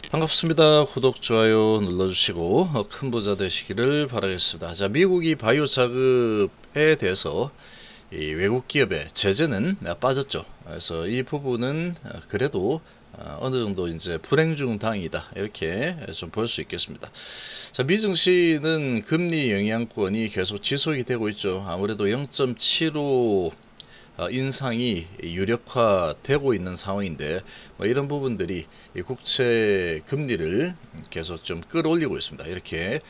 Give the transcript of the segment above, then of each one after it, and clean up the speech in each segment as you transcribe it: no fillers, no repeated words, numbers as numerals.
반갑습니다. 구독, 좋아요 눌러주시고 큰 부자 되시기를 바라겠습니다. 자, 미국이 바이오 자급에 대해서 이 외국 기업의 제재는 빠졌죠. 그래서 이 부분은 그래도 어느 정도 이제 불행 중 다행이다, 이렇게 좀 볼 수 있겠습니다. 자, 미 증시는 금리 영향권이 계속 지속이 되고 있죠. 아무래도 0.75 인상이 유력화되고 있는 상황인데, 이런 부분들이 국채 금리를 계속 좀 끌어올리고 있습니다. 이렇게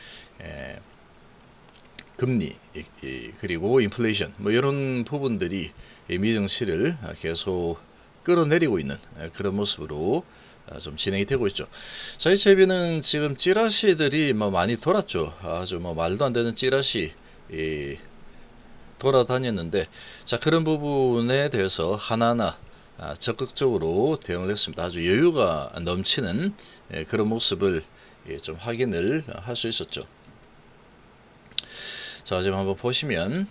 금리 그리고 인플레이션 이런 부분들이 미 증시를 계속 끌어내리고 있는 그런 모습으로 좀 진행이 되고 있죠. 자, HIB는 지금 찌라시들이 많이 돌았죠. 아주 말도 안 되는 찌라시 돌아다녔는데, 자, 그런 부분에 대해서 하나하나 적극적으로 대응을 했습니다. 아주 여유가 넘치는 그런 모습을 좀 확인을 할 수 있었죠. 자, 지금 한번 보시면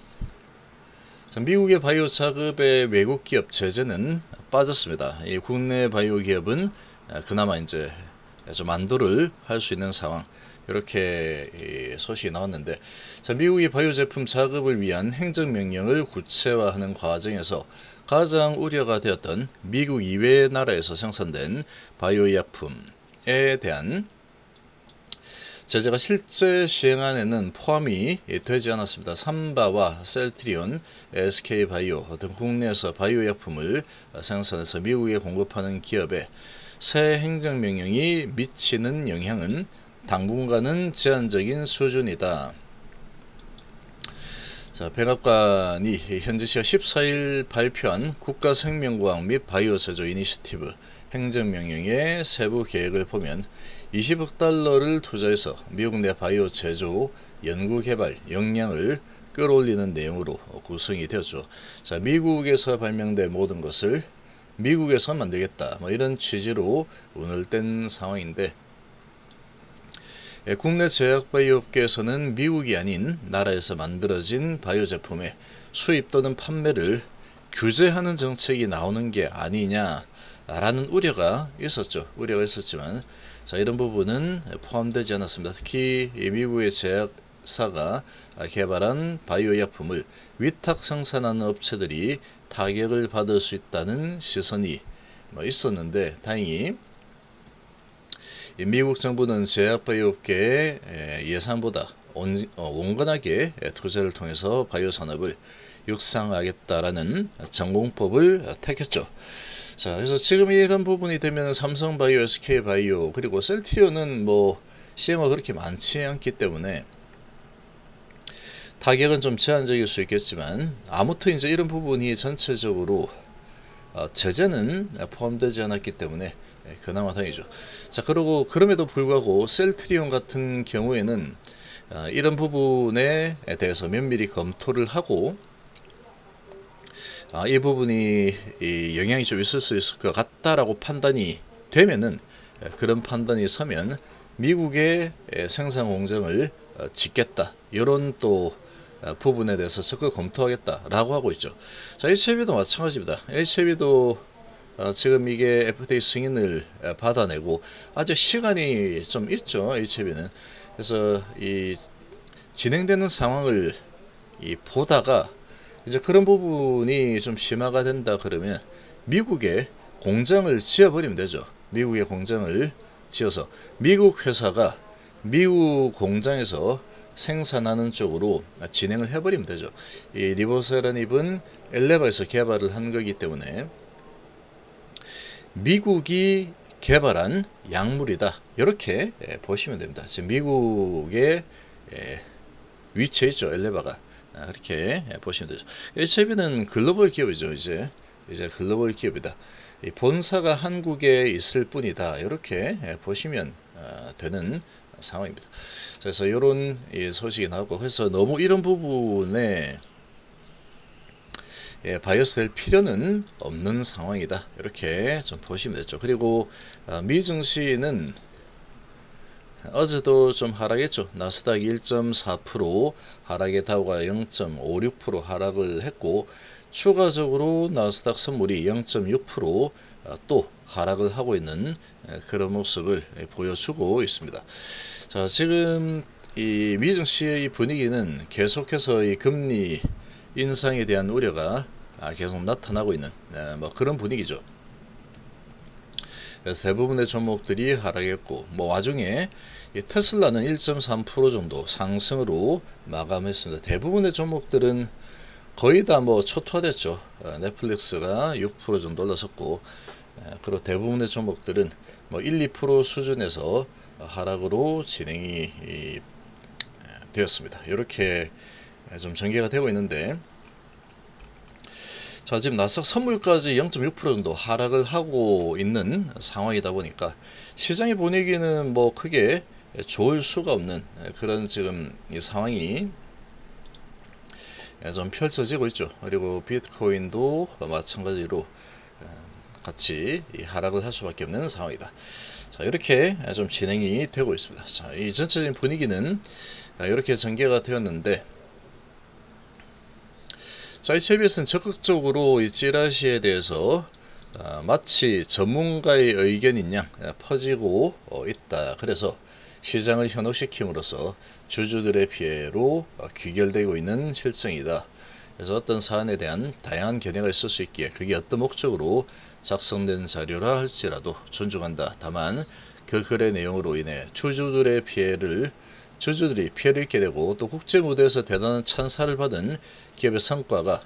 미국의 바이오 자급의 외국 기업 제재는 빠졌습니다. 이 국내 바이오 기업은 그나마 이제 좀 안도를 할 수 있는 상황, 이렇게 소식이 나왔는데, 자, 미국이 바이오 제품 자급을 위한 행정명령을 구체화하는 과정에서 가장 우려가 되었던 미국 이외의 나라에서 생산된 바이오 약품에 대한 제재가 실제 시행안에는 포함이 되지 않았습니다. 삼바와 셀트리온, SK바이오 등 국내에서 바이오 약품을 생산해서 미국에 공급하는 기업에 새 행정명령이 미치는 영향은 당분간은 제한적인 수준이다. 자, 백악관이 현지 시각 14일 발표한 국가생명과학 및 바이오 제조 이니시티브 행정명령의 세부 계획을 보면 20억 달러를 투자해서 미국 내 바이오 제조, 연구개발 역량을 끌어올리는 내용으로 구성이 되었죠. 자, 미국에서 발명된 모든 것을 미국에서 만들겠다, 이런 취지로 운을 뗀 상황인데, 국내 제약 바이오 업계에서는 미국이 아닌 나라에서 만들어진 바이오 제품의 수입 또는 판매를 규제하는 정책이 나오는 게 아니냐라는 우려가 있었지만, 자, 이런 부분은 포함되지 않았습니다. 특히 미국의 제약사가 개발한 바이오 약품을 위탁 생산하는 업체들이 타격을 받을 수 있다는 시선이 있었는데, 다행히 미국 정부는 제약 바이오 업계의 예산보다 온건하게 투자를 통해서 바이오 산업을 육성하겠다라는 전공법을 택했죠. 자, 그래서 지금 이런 부분이 되면 삼성바이오, SK바이오 그리고 셀트리온은 시행어가 그렇게 많지 않기 때문에 타격은 좀 제한적일 수 있겠지만, 아무튼 이제 이런 부분이 전체적으로 제재는 포함되지 않았기 때문에 그나마 다행이죠. 자, 그럼에도 불구하고 셀트리온 같은 경우에는 이런 부분에 대해서 면밀히 검토를 하고, 이 부분이 영향이 좀 있을 수 있을 것 같다라고 판단이 되면은, 그런 판단이 서면 미국의 생산 공장을 짓겠다, 이런 또 부분에 대해서 적극 검토하겠다라고 하고 있죠. 자, HIB도 마찬가지입니다. HIB도 지금 이게 FDA 승인을 받아내고 아직 시간이 좀 있죠, HIB는. 그래서 이 진행되는 상황을 보다가 이제 그런 부분이 좀 심화가 된다 그러면 미국에 공장을 지어버리면 되죠. 미국에 공장을 지어서 미국 회사가 미국 공장에서 생산하는 쪽으로 진행을 해버리면 되죠. 이 리보세라닙은 엘레바에서 개발을 한 거기 때문에 미국이 개발한 약물이다, 이렇게 보시면 됩니다. 지금 미국의 위치에 있죠, 엘레바가. 그렇게 보시면 되죠. HIB는 글로벌 기업이죠. 이제 글로벌 기업이다. 본사가 한국에 있을 뿐이다, 이렇게 보시면 되는 상황입니다. 그래서 이런 소식이 나오고, 그래서 너무 이런 부분에 바이어스 될 필요는 없는 상황이다, 이렇게 좀 보시면 되죠. 그리고 미 증시는 어제도 좀 하락했죠. 나스닥 1.4% 하락에 다우가 0.56% 하락을 했고, 추가적으로 나스닥 선물이 0.6% 또 하락을 하고 있는 그런 모습을 보여주고 있습니다. 자, 지금 이 미증시의 분위기는 계속해서 이 금리 인상에 대한 우려가 계속 나타나고 있는 뭐 그런 분위기죠. 그래서 대부분의 종목들이 하락했고, 뭐 와중에 테슬라는 1.3% 정도 상승으로 마감했습니다. 대부분의 종목들은 거의 다 뭐 초토화됐죠. 넷플릭스가 6% 정도 올라섰고, 그리고 대부분의 종목들은 뭐 1, 2% 수준에서 하락으로 진행이 되었습니다. 이렇게 좀 전개가 되고 있는데, 자, 지금 나스닥 선물까지 0.6% 정도 하락을 하고 있는 상황이다 보니까 시장의 분위기는 뭐 크게 좋을 수가 없는 그런 지금 이 상황이 좀 펼쳐지고 있죠. 그리고 비트코인도 마찬가지로 같이 하락을 할 수밖에 없는 상황이다. 자, 이렇게 좀 진행이 되고 있습니다. 자, 이 전체적인 분위기는 이렇게 전개가 되었는데, 자, HBS는 적극적으로 이 찌라시에 대해서 마치 전문가의 의견인 양 퍼지고 있다. 그래서 시장을 현혹시킴으로써 주주들의 피해로 귀결되고 있는 실정이다. 그래서 어떤 사안에 대한 다양한 견해가 있을 수 있기에 그게 어떤 목적으로 작성된 자료라 할지라도 존중한다. 다만 그 글의 내용으로 인해 주주들이 피해를 입게 되고 또 국제무대에서 대단한 찬사를 받은 기업의 성과가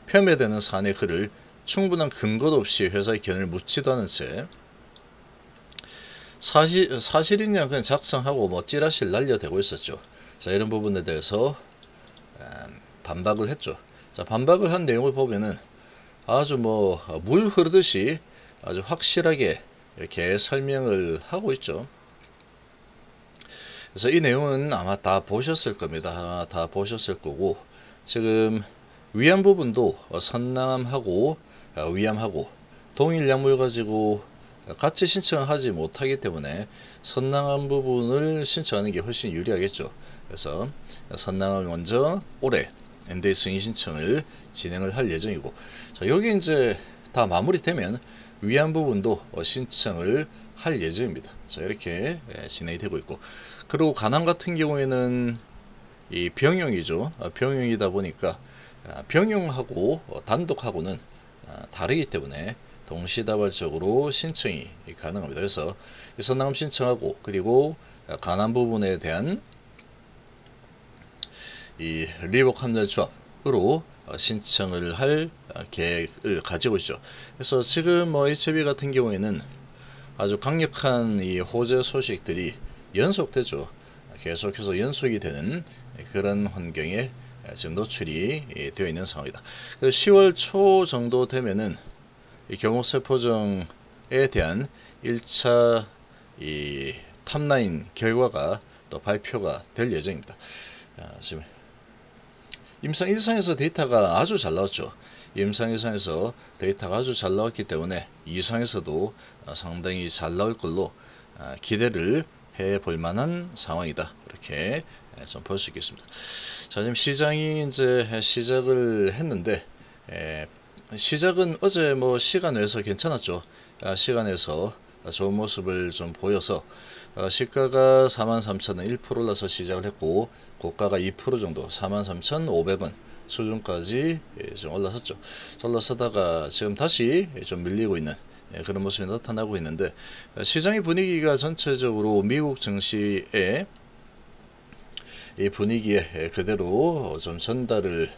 폄훼되는 사안의 글을 충분한 근거도 없이 회사의 견해를 묻지도 않은 채 사실이냐 그냥 작성하고 뭐 찌라시를 날려대고 있었죠. 자, 이런 부분에 대해서 반박을 했죠. 자, 반박을 한 내용을 보면은 아주 뭐 물 흐르듯이 아주 확실하게 이렇게 설명을 하고 있죠. 그래서 이 내용은 아마 다 보셨을 겁니다. 아마 다 보셨을 거고, 지금 위안 부분도 선남하고 위암하고 동일 약물 가지고 같이 신청을 하지 못하기 때문에 선남한 부분을 신청하는 게 훨씬 유리하겠죠. 그래서 선남을 먼저 올해 NDA 승인 신청을 진행을 할 예정이고, 자, 여기 이제 다 마무리되면 위안 부분도 신청을 할 예정입니다. 자, 이렇게 진행이 되고 있고, 그리고 가남 같은 경우에는 이 병용이죠. 병용이다 보니까 병용하고 단독하고는 다르기 때문에 동시다발적으로 신청이 가능합니다. 그래서 선남금 신청하고 그리고 가남 부분에 대한 이 리복 함량 조합으로 신청을 할 계획을 가지고 있죠. 그래서 지금 뭐 HB 같은 경우에는 아주 강력한 이 호재 소식들이 연속되죠. 계속해서 연속이 되는 그런 환경에 지금 노출이 되어 있는 상황이다. 그래서 10월 초 정도 되면은 이 경호세포정에 대한 1차 이 탑라인 결과가 또 발표가 될 예정입니다. 지금 임상 1상에서 데이터가 아주 잘 나왔죠. 임상 1상에서 데이터가 아주 잘 나왔기 때문에 2상에서도 상당히 잘 나올 걸로 기대를 해볼 만한 상황이다. 이렇게 좀 볼 수 있겠습니다. 자, 지금 시장이 이제 시작을 했는데, 시작은 어제 뭐 시간 내서 괜찮았죠. 시간 내서 좋은 모습을 좀 보여서 시가가 43,000원 1% 올라서 시작을 했고, 고가가 2% 정도 43,500원 수준까지 좀 올라섰죠. 올라서다가 지금 다시 좀 밀리고 있는 그런 모습이 나타나고 있는데, 시장의 분위기가 전체적으로 미국 증시의 이 분위기에 그대로 좀 전달을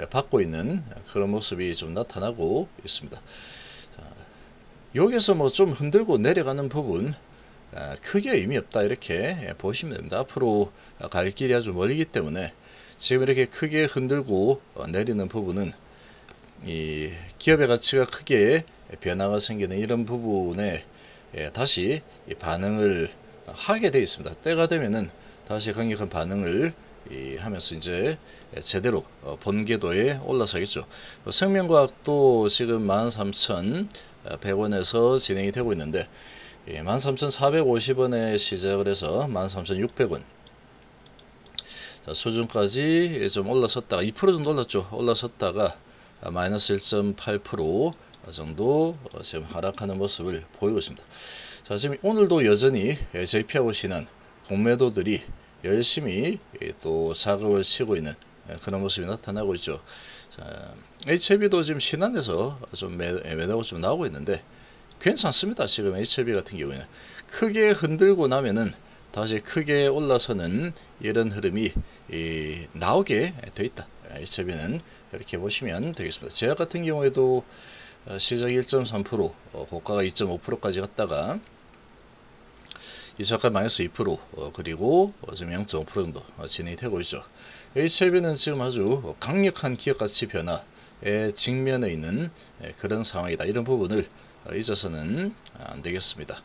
받고 있는 그런 모습이 좀 나타나고 있습니다. 여기서 뭐 좀 흔들고 내려가는 부분 크게 의미 없다 이렇게 보시면 됩니다. 앞으로 갈 길이 아주 멀기 때문에 지금 이렇게 크게 흔들고 내리는 부분은 이 기업의 가치가 크게 변화가 생기는 이런 부분에 다시 반응을 하게 되어 있습니다. 때가 되면은 다시 강력한 반응을 하면서 이제 제대로 본궤도에 올라서겠죠. 생명과학도 지금 13,100원에서 진행이 되고 있는데 13,450원에 시작을 해서 13,600원 수준까지 좀 올라섰다가 2% 정도 올랐죠. 올라섰다가 마이너스 1.8% 정도 지금 하락하는 모습을 보이고 있습니다. 자, 지금 오늘도 여전히 JP하고 신한 공매도들이 열심히 또 작업을 치고 있는 그런 모습이 나타나고 있죠. 자, HLB도 지금 신한에서 좀 매도가 좀 나오고 있는데 괜찮습니다. 지금 HLB 같은 경우에는 크게 흔들고 나면은 다시 크게 올라서는 이런 흐름이 나오게 돼 있다. HLB는 이렇게 보시면 되겠습니다. 제약 같은 경우에도 시작 1.3%, 고가가 2.5%까지 갔다가 이차가 마이너스 2%, 그리고 지금 0.5% 정도 진행이 되고 있죠. HLB는 지금 아주 강력한 기업가치 변화에 직면해 있는 그런 상황이다. 이런 부분을 잊어서는 안 되겠습니다.